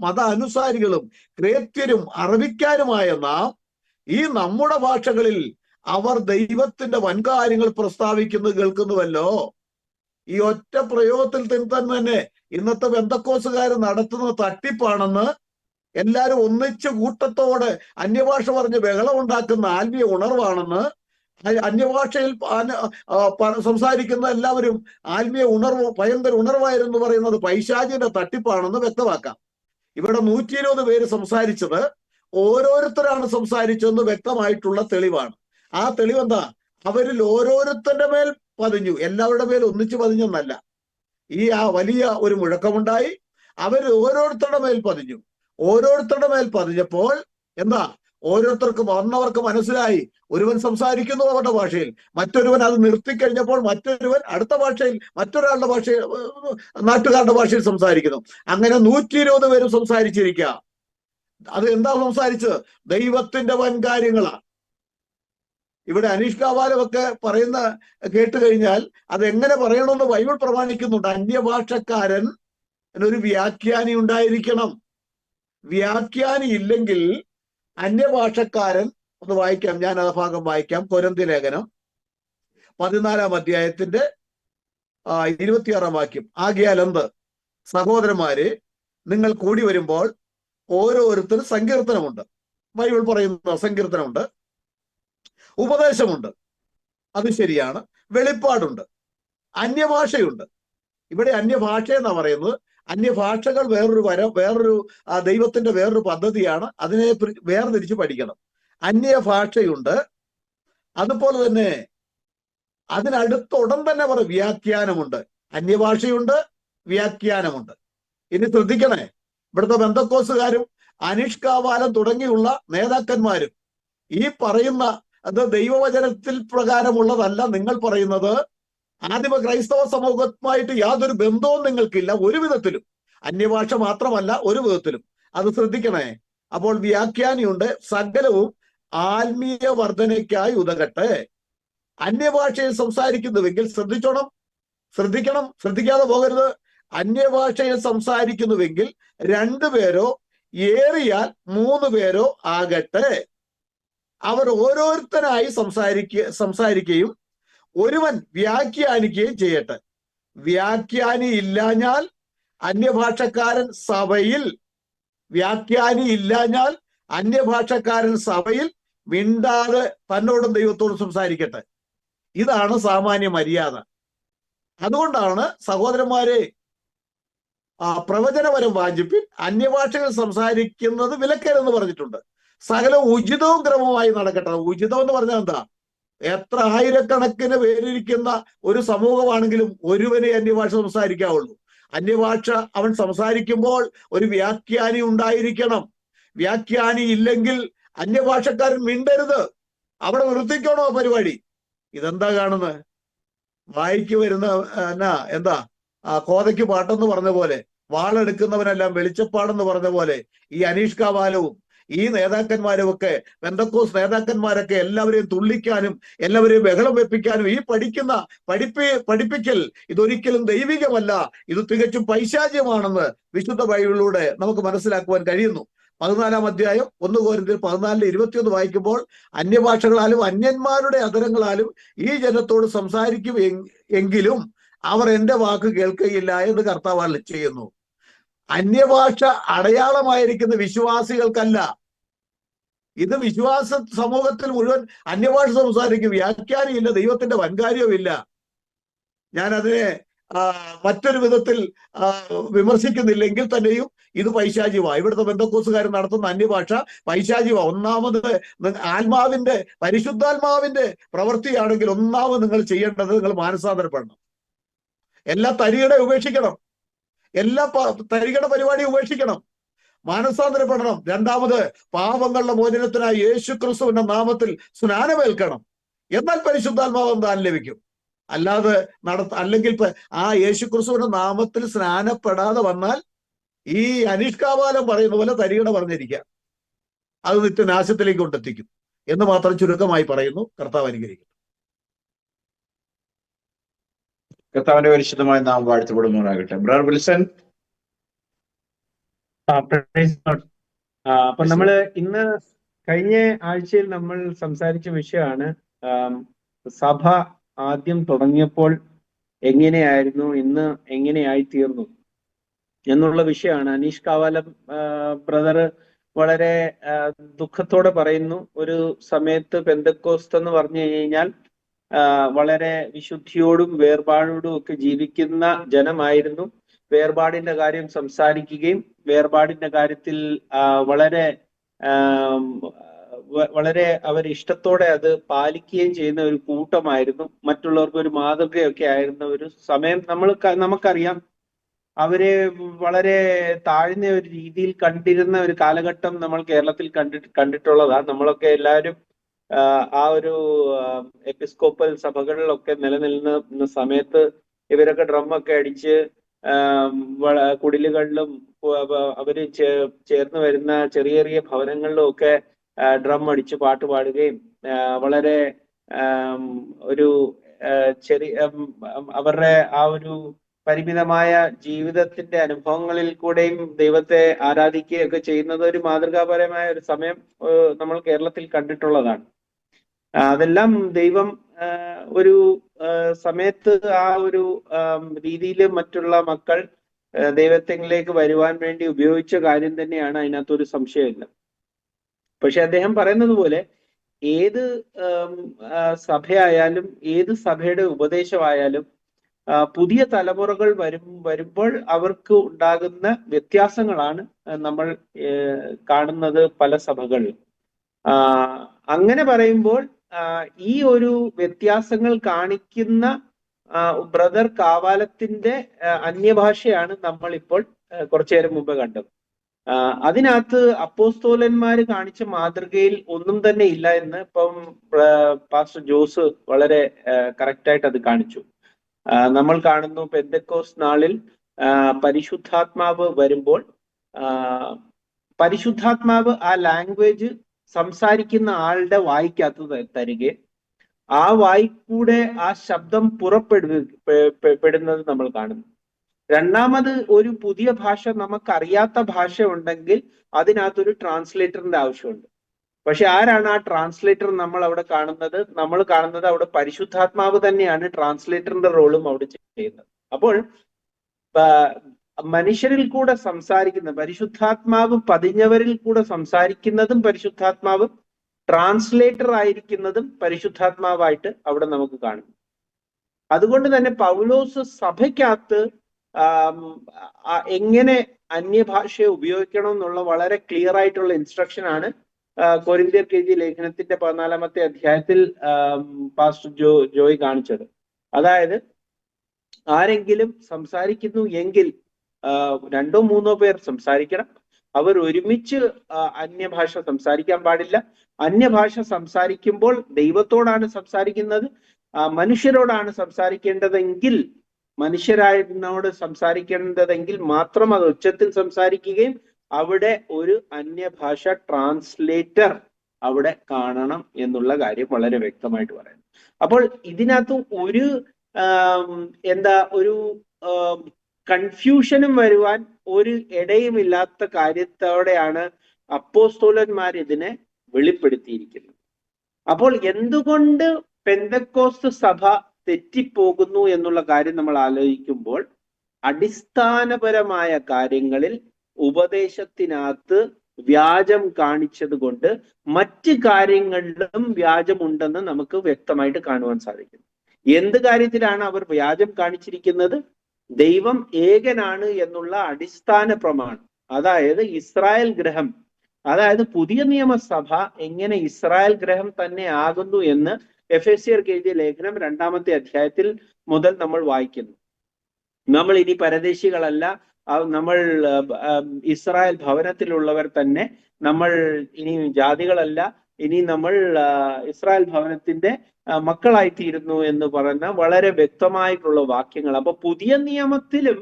മത അനുസാരികളും ക്രേത്യരും അറബിക്കാരുമായ നാം ഈ നമ്മുടെ ഭാഷകളിൽ അവർ ദൈവത്തിന്റെ വൻകാര്യങ്ങൾ പ്രസ്താവിക്കുന്നത് കേൾക്കുന്നുവല്ലോ. ഈ ഒറ്റ പ്രയോഗത്തിൽ തന്നെ ഇന്നത്തെ പെന്തക്കോസ്തുകാർ നടത്തുന്ന തട്ടിപ്പാണെന്ന്, എല്ലാവരും ഒന്നിച്ച് കൂട്ടത്തോടെ അന്യഭാഷ പറഞ്ഞ് ബഹളം ഉണ്ടാക്കുന്ന ആത്മീയ ഉണർവാണെന്ന് അന്യഭാഷയിൽ സംസാരിക്കുന്ന എല്ലാവരും ആത്മീയ ഉണർവ്, ഭയങ്കര ഉണർവായിരുന്നു പറയുന്നത് പൈശാചിന്റെ തട്ടിപ്പാണെന്ന് വ്യക്തമാക്കാം. ഇവിടെ 120 പേര് സംസാരിച്ചത് ഓരോരുത്തരാണ് സംസാരിച്ചതെന്ന് വ്യക്തമായിട്ടുള്ള തെളിവാണ്. ആ തെളിവെന്താ? അവരിൽ ഓരോരുത്തരുടെ മേൽ പതിഞ്ഞു, എല്ലാവരുടെ മേൽ ഒന്നിച്ചു പതിഞ്ഞെന്നല്ല. ആ വലിയ ഒരു മുഴക്കമുണ്ടായി, അവർ ഓരോരുത്തരുടെ മേൽ പതിഞ്ഞു. ഓരോരുത്തരുടെ മേൽ പതിഞ്ഞപ്പോൾ എന്താ? ഓരോരുത്തർക്ക് വന്നവർക്ക് മനസ്സിലായി, ഒരുവൻ സംസാരിക്കുന്നു അവരുടെ ഭാഷയിൽ, മറ്റൊരുവൻ അത് നിർത്തിക്കഴിഞ്ഞപ്പോൾ മറ്റൊരുവൻ അടുത്ത ഭാഷയിൽ, മറ്റൊരാളുടെ ഭാഷയിൽ, നാട്ടുകാരുടെ ഭാഷയിൽ സംസാരിക്കുന്നു. അങ്ങനെ 120 പേരും സംസാരിച്ചിരിക്കുക. അത് എന്താ സംസാരിച്ചത്? ദൈവത്തിന്റെ വൻകാര്യങ്ങളാണ്. ഇവിടെ അനീഷ് കാവാലമൊക്കെ പറയുന്ന കേട്ട് കഴിഞ്ഞാൽ അത് എങ്ങനെ പറയണമെന്ന് ബൈബിൾ പ്രമാണിക്കുന്നുണ്ട്. അന്യഭാഷക്കാരൻ ഒരു വ്യാഖ്യാനി ഉണ്ടായിരിക്കണം. വ്യാഖ്യാനി ഇല്ലെങ്കിൽ അന്യഭാഷക്കാരൻ, ഒന്ന് വായിക്കാം, ഞാൻ ആ ഭാഗം വായിക്കാം. കൊരിന്ത്യ ലേഖനം 14-ാം അധ്യായത്തിന്റെ 26-ാം വാക്യം. ആകയാൽ എന്ത് സഹോദരന്മാരെ, നിങ്ങൾ കൂടി വരുമ്പോൾ ഓരോരുത്തരും സങ്കീർത്തനമുണ്ട്. ബൈബിൾ പറയുന്ന സങ്കീർത്തനമുണ്ട്, ഉപദേശമുണ്ട്, അത് ശരിയാണ്, വെളിപ്പാടുണ്ട്, അന്യഭാഷയുണ്ട്. ഇവിടെ അന്യഭാഷ എന്നാ പറയുന്നത്. അന്യഭാഷകൾ വേറൊരു ദൈവത്തിന്റെ വേറൊരു പദ്ധതിയാണ്. അതിനെ വേർതിരിച്ച് പഠിക്കണം. അന്യഭാഷയുണ്ട്, അതുപോലെ തന്നെ അതിനടുത്ത ഉടൻ തന്നെ പറയും വ്യാഖ്യാനമുണ്ട്. അന്യഭാഷയുണ്ട്, വ്യാഖ്യാനമുണ്ട്. ഇനി ശ്രദ്ധിക്കണേ, ഇവിടുത്തെ ബന്ധക്കോസുകാരും അനീഷ് കാവാലം തുടങ്ങിയുള്ള നേതാക്കന്മാരും ഈ പറയുന്ന അത് ദൈവവചനത്തിൽ പ്രകാരമുള്ളതല്ല നിങ്ങൾ പറയുന്നത്. ആദിമ ക്രൈസ്തവ സമൂഹവുമായിട്ട് യാതൊരു ബന്ധവും നിങ്ങൾക്കില്ല ഒരു വിധത്തിലും. അന്യഭാഷ മാത്രമല്ല, ഒരു വിധത്തിലും. അത് ശ്രദ്ധിക്കണേ. അപ്പോൾ വ്യാഖ്യാനിയുണ്ട്. സകലവും ആത്മീയ വർധനയ്ക്കായി ഉതകട്ടെ. അന്യഭാഷയിൽ സംസാരിക്കുന്നുവെങ്കിൽ ശ്രദ്ധിക്കണം, ശ്രദ്ധിക്കാതെ പോകരുത്. അന്യഭാഷയിൽ സംസാരിക്കുന്നുവെങ്കിൽ 2 പേരോ ഏറിയാൽ 3 പേരോ ആകട്ടെ. അവർ ഓരോരുത്തരായി സംസാരിക്കുകയും ഒരുവൻ വ്യാഖ്യാനിക്കുകയും ചെയ്യട്ടെ. വ്യാഖ്യാനി ഇല്ലാഞ്ഞാൽ അന്യഭാഷക്കാരൻ സഭയിൽ മിണ്ടാതെ തന്നോടും ദൈവത്തോടും സംസാരിക്കട്ടെ. ഇതാണ് സാമാന്യ മര്യാദ. അതുകൊണ്ടാണ് സഹോദരന്മാരെ, പ്രവചനപരം വാഞ്ചിപ്പിൻ, അന്യഭാഷകൾ സംസാരിക്കുന്നത് വിലക്കരുതെന്ന് പറഞ്ഞിട്ടുണ്ട്. സകലം ഉചിതവും ക്രമമായി നടക്കട്ടെ. ഉചിതം എന്ന് പറഞ്ഞാൽ എന്താ? എത്ര ആയിരക്കണക്കിന് പേരിരിക്കുന്ന ഒരു സമൂഹമാണെങ്കിലും ഒരുവനെ അന്യഭാഷ സംസാരിക്കാവുള്ളൂ. അന്യഭാഷ അവൻ സംസാരിക്കുമ്പോൾ ഒരു വ്യാഖ്യാനി ഉണ്ടായിരിക്കണം. വ്യാഖ്യാനി ഇല്ലെങ്കിൽ അന്യഭാഷക്കാരൻ മിണ്ടരുത്, അവിടെ നിർത്തിക്കണോ പരിപാടി. ഇതെന്താ കാണുന്നത്? വായിക്ക് വരുന്ന എന്താ കോതയ്ക്ക് പാട്ടെന്ന് പറഞ്ഞ പോലെ, വാളെടുക്കുന്നവനെല്ലാം വെളിച്ചപ്പാടെന്ന് പറഞ്ഞ പോലെ ഈ അനീഷ് കാവാലവും ഈ നേതാക്കന്മാരും ഒക്കെ, പെന്തക്കോസ് നേതാക്കന്മാരൊക്കെ എല്ലാവരെയും തുള്ളിക്കാനും എല്ലാവരെയും ബഹളം വെപ്പിക്കാനും ഈ പഠിപ്പിക്കൽ ഇതൊരിക്കലും ദൈവികമല്ല, ഇത് തികച്ചും പൈശാചികമാണെന്ന് വിശുദ്ധ ബൈബിളിലൂടെ നമുക്ക് മനസ്സിലാക്കുവാൻ കഴിയുന്നു. 14-ാം അധ്യായം 1 കൊരിന്ത്യർ 14-21 വായിക്കുമ്പോൾ, അന്യഭാഷകളാലും അന്യന്മാരുടെ അധരങ്ങളാലും ഈ ജനത്തോട് സംസാരിക്കും എങ്കിലും അവർ എന്റെ വാക്ക് കേൾക്കുകയില്ല എന്ന് കർത്താവ് അരുളി ചെയ്യുന്നു. അന്യഭാഷ അടയാളമായിരിക്കുന്ന വിശ്വാസികൾക്കല്ല. ഇത് വിശ്വാസ സമൂഹത്തിൽ മുഴുവൻ അന്യഭാഷ സംസാരിക്കും. വ്യാഖ്യാനമില്ല, ദൈവത്തിന്റെ വൻകാര്യവുമില്ല. ഞാനതിനെ മറ്റൊരു വിധത്തിൽ വിമർശിക്കുന്നില്ലെങ്കിൽ തന്നെയും ഇത് പൈശാചികമാണ്. ഇവിടുത്തെ ബന്ധക്കോസുകാർ നടത്തുന്ന അന്യഭാഷ പൈശാചികമാണ്. ഒന്നാമത് പരിശുദ്ധാത്മാവിന്റെ പ്രവൃത്തിയാണെങ്കിൽ ഒന്നാമത് നിങ്ങൾ ചെയ്യേണ്ടത്, നിങ്ങൾ മാനസാന്തരപ്പെടണം. എല്ലാ തരികട ഉപേക്ഷിക്കണം, എല്ലാ തരികട പരിപാടി ഉപേക്ഷിക്കണം, മാനസാന്തരപ്പെടണം. രണ്ടാമത് പാപങ്ങളുടെ മോചനത്തിനായി യേശുക്രിസ്തുവിന്റെ നാമത്തിൽ സ്നാനമേൽക്കണം. എന്നാൽ പരിശുദ്ധാത്മാവ് എന്തായാലും ലഭിക്കും. അല്ലെങ്കിൽ ആ യേശുക്രിസ്തുവിന്റെ നാമത്തിൽ സ്നാനപ്പെടാതെ വന്നാൽ ഈ അനീഷ് കാവാലം പറയുന്ന പോലെ തരികട പറഞ്ഞിരിക്കുക, അത് നിത്യനാശത്തിലേക്ക് കൊണ്ടെത്തിക്കും എന്ന് മാത്രം ചുരുക്കമായി പറയുന്നു. കർത്താവ് അനുഗ്രഹിക്കും. കർത്താവിന്റെ പരിശുദ്ധമായ നാം വാഴ്ത്തപ്പെടുന്നതാകട്ടെ. Brother Wilson. അപ്പൊ നമ്മള് ഇന്ന് കഴിഞ്ഞ ആഴ്ചയിൽ നമ്മൾ സംസാരിച്ച വിഷയമാണ് സഭ ആദ്യം തുടങ്ങിയപ്പോൾ എങ്ങനെയായിരുന്നു, ഇന്ന് എങ്ങനെയായി തീർന്നു എന്നുള്ള വിഷയമാണ്. അനീഷ് കാവാലം ബ്രദർ വളരെ ദുഃഖത്തോടെ പറയുന്നു. ഒരു സമയത്ത് പെന്തക്കോസ്ത് എന്ന് പറഞ്ഞു കഴിഞ്ഞാൽ വളരെ വിശുദ്ധിയോടും വേർപാടോടും ഒക്കെ ജീവിക്കുന്ന ജനമായിരുന്നു. വേർപാടിന്റെ കാര്യം സംസാരിക്കുകയും വേർപാടിന്റെ കാര്യത്തിൽ വളരെ അവർ ഇഷ്ടത്തോടെ അത് പാലിക്കുകയും ചെയ്യുന്ന ഒരു കൂട്ടമായിരുന്നു. മറ്റുള്ളവർക്ക് ഒരു മാതൃകയൊക്കെ ആയിരുന്ന ഒരു സമയം നമുക്കറിയാം. അവരെ വളരെ താഴ്ന്ന ഒരു രീതിയിൽ കണ്ടിരുന്ന ഒരു കാലഘട്ടം നമ്മൾ കേരളത്തിൽ കണ്ടിട്ടുള്ളതാണ്. നമ്മളൊക്കെ എല്ലാവരും ആ ഒരു എപ്പിസ്കോപ്പൽ സഭകളിലൊക്കെ നിലനിൽക്കുന്ന സമയത്ത് ഇവരൊക്കെ ഡ്രമ്മൊക്കെ അടിച്ച് കുടിലുകളിലും അവര് ചേർന്ന് വരുന്ന ചെറിയ ചെറിയ ഭവനങ്ങളിലും ഒക്കെ ഡ്രം അടിച്ച് പാട്ട് പാടുകയും വളരെ ഒരു അവരുടെ ആ ഒരു പരിമിതമായ ജീവിതത്തിന്റെ അനുഭവങ്ങളിൽ കൂടെയും ദൈവത്തെ ആരാധിക്കുകയൊക്കെ ചെയ്യുന്നത് ഒരു മാതൃകാപരമായ ഒരു സമയം നമ്മൾ കേരളത്തിൽ കണ്ടിട്ടുള്ളതാണ്. അതെല്ലാം ദൈവം ഒരു സമയത്ത് ആ ഒരു രീതിയിൽ മറ്റുള്ള മക്കൾ ദൈവത്തിലേക്ക് വരുവാൻ വേണ്ടി ഉപയോഗിച്ച കാര്യം തന്നെയാണ്. അതിനകത്തൊരു സംശയമില്ല. പക്ഷെ അദ്ദേഹം പറയുന്നത് പോലെ ഏത് സഭയായാലും ഏത് സഭയുടെ ഉപദേശമായാലും പുതിയ തലമുറകൾ വരുമ്പോൾ അവർക്ക് ഉണ്ടാകുന്ന വ്യത്യാസങ്ങളാണ് നമ്മൾ കാണുന്നത് പല സഭകളിൽ. അങ്ങനെ പറയുമ്പോൾ ഈ ഒരു വ്യത്യാസങ്ങൾ കാണിക്കുന്ന ബ്രദർ കാവാലത്തിന്റെ അന്യഭാഷയാണ് നമ്മൾ ഇപ്പോൾ കുറച്ചു നേരം മുമ്പ് കണ്ടത്. അതിനകത്ത് അപ്പോസ്തോലന്മാര് കാണിച്ച മാതൃകയിൽ ഒന്നും തന്നെ ഇല്ല എന്ന് ഇപ്പം പാസ്റ്റർ ജോസ് വളരെ കറക്റ്റായിട്ട് അത് കാണിച്ചു. നമ്മൾ കാണുന്നു പെന്തക്കോസ്ത് നാളിൽ പരിശുദ്ധാത്മാവ് വരുമ്പോൾ പരിശുദ്ധാത്മാവ് ആ ലാംഗ്വേജ് സംസാരിക്കുന്ന ആളുടെ വായിക്കകത്ത് തരികയും ആ വായിക്കൂടെ ആ ശബ്ദം പുറപ്പെടുന്നത് നമ്മൾ കാണുന്നു. രണ്ടാമത് ഒരു പുതിയ ഭാഷ നമുക്കറിയാത്ത ഭാഷ ഉണ്ടെങ്കിൽ അതിനകത്തൊരു ട്രാൻസ്ലേറ്ററിന്റെ ആവശ്യമുണ്ട്. പക്ഷെ ആരാണ് ആ ട്രാൻസ്ലേറ്റർ നമ്മൾ അവിടെ കാണുന്നത്? നമ്മൾ കാണുന്നത് അവിടെ പരിശുദ്ധാത്മാവ് തന്നെയാണ് ട്രാൻസ്ലേറ്ററിന്റെ റോളും അവിടെ ചെയ്യുന്നത്. അപ്പോൾ മനുഷ്യരിൽ കൂടെ സംസാരിക്കുന്ന പരിശുദ്ധാത്മാവ് പതിഞ്ഞവരിൽ കൂടെ സംസാരിക്കുന്നതും പരിശുദ്ധാത്മാവ്, ട്രാൻസ്ലേറ്റർ ആയിരിക്കുന്നതും പരിശുദ്ധാത്മാവായിട്ട് അവിടെ നമുക്ക് കാണും. അതുകൊണ്ട് തന്നെ പൗലോസ് സഭയ്ക്കകത്ത് എങ്ങനെ അന്യഭാഷയെ ഉപയോഗിക്കണം എന്നുള്ള വളരെ ക്ലിയർ ആയിട്ടുള്ള ഇൻസ്ട്രക്ഷൻ ആണ് കൊരിന്ത്യർക്ക് എഴുതിയ ലേഖനത്തിന്റെ 14-ാമത്തെ അധ്യായത്തിൽ പാസ്റ്റർ ജോയ് കാണിച്ചത്. അതായത് ആരെങ്കിലും സംസാരിക്കുന്നു എങ്കിൽ 2-3 പേർ സംസാരിക്കണം. അവർ ഒരുമിച്ച് അന്യഭാഷ സംസാരിക്കാൻ പാടില്ല. അന്യഭാഷ സംസാരിക്കുമ്പോൾ ദൈവത്തോടാണ് സംസാരിക്കുന്നത്, മനുഷ്യരോടാണ് സംസാരിക്കേണ്ടതെങ്കിൽ മനുഷ്യരായതിനോട് സംസാരിക്കേണ്ടതെങ്കിൽ മാത്രം അത് ഉച്ചത്തിൽ സംസാരിക്കുകയും അവിടെ ഒരു അന്യഭാഷ ട്രാൻസ്ലേറ്റർ അവിടെ കാണണം എന്നുള്ള കാര്യം വളരെ വ്യക്തമായിട്ട് പറയുന്നു. അപ്പോൾ ഇതിനകത്ത് ഒരു ഒരു കൺഫ്യൂഷനും വരുവാൻ ഒരു ഇടയുമില്ലാത്ത കാര്യത്തോടെയാണ് അപ്പോസ്തോലന്മാർ ഇതിനെ വെളിപ്പെടുത്തിയിരിക്കുന്നത്. അപ്പോൾ എന്തുകൊണ്ട് പെന്തക്കോസ്ത് സഭ തെറ്റിപ്പോകുന്നു എന്നുള്ള കാര്യം നമ്മൾ ആലോചിക്കുമ്പോൾ അടിസ്ഥാനപരമായ കാര്യങ്ങളിൽ ഉപദേശത്തിനകത്ത് വ്യാജം കാണിച്ചത് കൊണ്ട് മറ്റ് കാര്യങ്ങളിലും വ്യാജമുണ്ടെന്ന് നമുക്ക് വ്യക്തമായിട്ട് കാണുവാൻ സാധിക്കും. എന്ത് കാര്യത്തിലാണ് അവർ വ്യാജം കാണിച്ചിരിക്കുന്നത്? ദൈവം ഏകനാണ് എന്നുള്ള അടിസ്ഥാന പ്രമാണം, അതായത് ഇസ്രായേൽ ഗ്രഹം, അതായത് പുതിയ നിയമസഭ എങ്ങനെ ഇസ്രായേൽ ഗ്രഹം തന്നെ ആകുന്നു എന്ന് എഫേസ്യർക്ക് എഴുതിയ ലേഖനം 2-ാമത്തെ അധ്യായത്തിൽ മുതൽ നമ്മൾ വായിക്കുന്നു. നമ്മൾ ഇനി പരദേശികളല്ല, നമ്മൾ ഇസ്രായേൽ ഭവനത്തിലുള്ളവർ തന്നെ, നമ്മൾ ഇനി ജാതികളല്ല, ഇനി നമ്മൾ ഇസ്രായേൽ ഭവനത്തിന്റെ മക്കളായിത്തീരുന്നു എന്ന് പറയുന്ന വളരെ വ്യക്തമായിട്ടുള്ള വാക്യങ്ങൾ. അപ്പൊ പുതിയ നിയമത്തിലും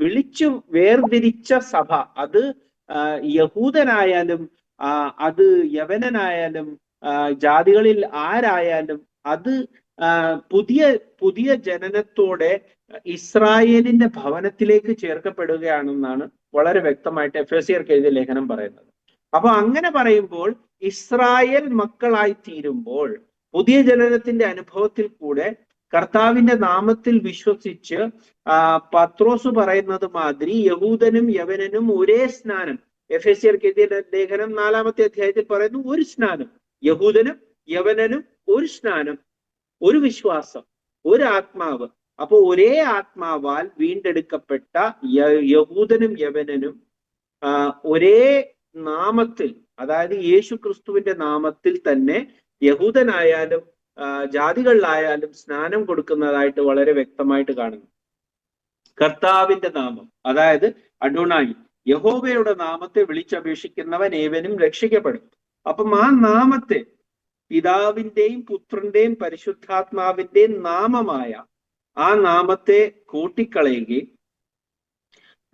വിളിച്ചു വേർതിരിച്ച സഭ, അത് യഹൂദനായാലും അത് യവനനായാലും ജാതികളിൽ ആരായാലും അത് പുതിയ ജനനത്തോടെ ഇസ്രായേലിന്റെ ഭവനത്തിലേക്ക് ചേർക്കപ്പെടുകയാണെന്നാണ് വളരെ വ്യക്തമായിട്ട് എഫേസ്യർക്ക് എഴുതിയ ലേഖനം പറയുന്നത്. അപ്പൊ അങ്ങനെ പറയുമ്പോൾ ഇസ്രായേൽ മക്കളായി തീരുമ്പോൾ പുതിയ ജനനത്തിന്റെ അനുഭവത്തിൽ കൂടെ കർത്താവിന്റെ നാമത്തിൽ വിശ്വസിച്ച് പത്രോസ് പറയുന്നത് മാതിരി യഹൂദനും യവനനും ഒരേ സ്നാനം, എഫെസ്യർക്ക് എഴുതിയ ലേഖനം 4-ാമത്തെ അധ്യായത്തിൽ പറയുന്നു, ഒരു സ്നാനം, യഹൂദനും യവനനും ഒരു സ്നാനം, ഒരു വിശ്വാസം, ഒരു ആത്മാവ്. അപ്പൊ ഒരേ ആത്മാവാൽ വീണ്ടെടുക്കപ്പെട്ട യഹൂദനും യവനനും ഒരേ നാമത്തിൽ, അതായത് യേശു ക്രിസ്തുവിന്റെ നാമത്തിൽ തന്നെ യഹൂദനായാലും ജാതികളിലായാലും സ്നാനം കൊടുക്കുന്നതായിട്ട് വളരെ വ്യക്തമായിട്ട് കാണുന്നു. കർത്താവിന്റെ നാമം, അതായത് അഡോണായി, യഹോവയുടെ നാമത്തെ വിളിച്ചപേക്ഷിക്കുന്നവൻ ഏവനും രക്ഷിക്കപ്പെടും. അപ്പം ആ നാമത്തെ, പിതാവിന്റെയും പുത്രന്റെയും പരിശുദ്ധാത്മാവിന്റെയും നാമമായ ആ നാമത്തെ കൂട്ടിക്കളയുകയും,